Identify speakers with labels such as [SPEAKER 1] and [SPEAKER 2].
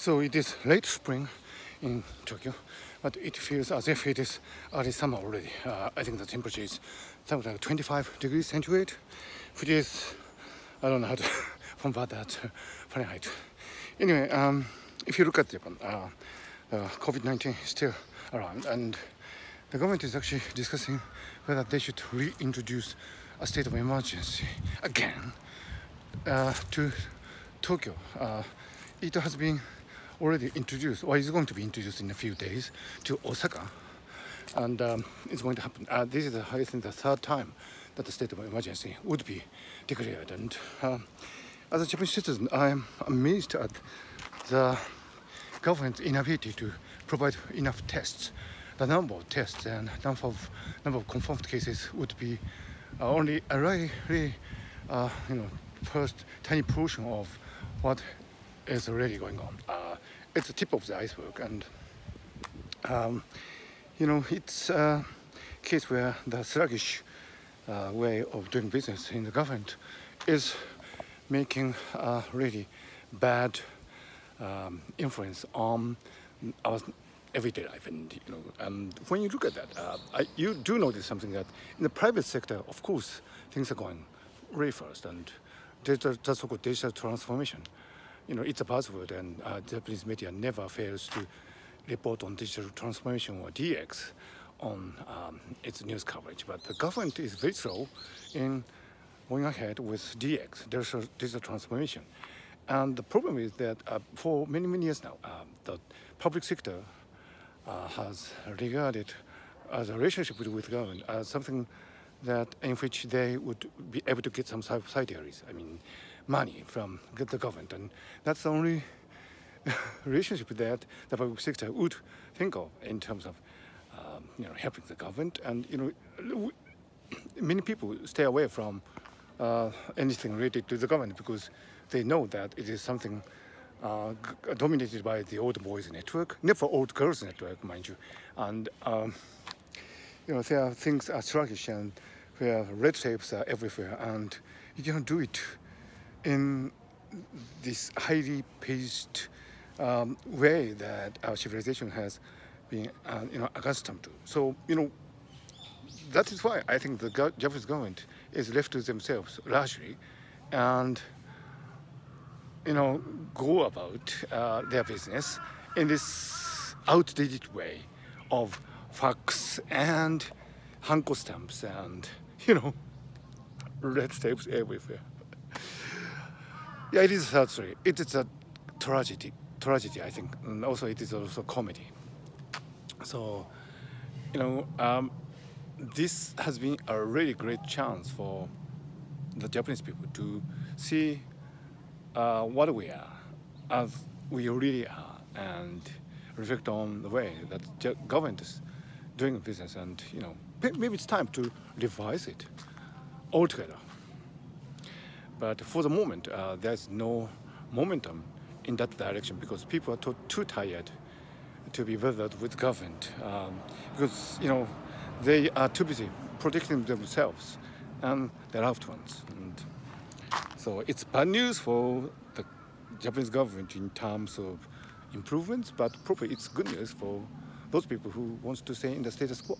[SPEAKER 1] So it is late spring in Tokyo, but it feels as if it is early summer already. I think the temperature is something like 25 degrees centigrade, which is, I don't know how to convert that to Fahrenheit. Anyway, if you look at Japan, COVID-19 is still around, and the government is actually discussing whether they should reintroduce a state of emergency again to Tokyo. It has been already introduced, or is going to be introduced in a few days to Osaka, and it's going to happen. This is, I think, the third time that the state of emergency would be declared. And as a Japanese citizen, I am amazed at the government's inability to provide enough tests. The number of tests and number of confirmed cases would be only a really first tiny portion of what is already going on. It's the tip of the iceberg, and it's a case where the sluggish way of doing business in the government is making a really bad influence on our everyday life. And when you look at that, you do notice something, that in the private sector, of course, things are going really fast, and the so-called digital transformation. It's a buzzword, and Japanese media never fails to report on digital transformation, or DX, on its news coverage. But the government is very slow in going ahead with DX, digital transformation. And the problem is that for many, many years now, the public sector has regarded as a relationship with government as something that in which they would be able to get some subsidiaries, money from the government, and that's the only relationship that the public sector would think of in terms of helping the government. And many people stay away from anything related to the government because they know that it is something dominated by the old boys network, never old girls network, mind you. And there are things are sluggish, and where red tapes are everywhere, and you cannot do it in this highly paced way that our civilization has been accustomed to. So that is why I think the Japanese government is left to themselves largely, and go about their business in this outdated way of fax and hanko stamps and red tapes everywhere. Yeah, it is a sad story. It is a tragedy, I think, and also it is also comedy. So, this has been a really great chance for the Japanese people to see what we are, as we really are, and reflect on the way that the government is doing business, and maybe it's time to revise it altogether. But for the moment, there's no momentum in that direction because people are too tired to be bothered with government, because they are too busy protecting themselves and their loved ones. And so it's bad news for the Japanese government in terms of improvements, but probably it's good news for those people who want to stay in the status quo.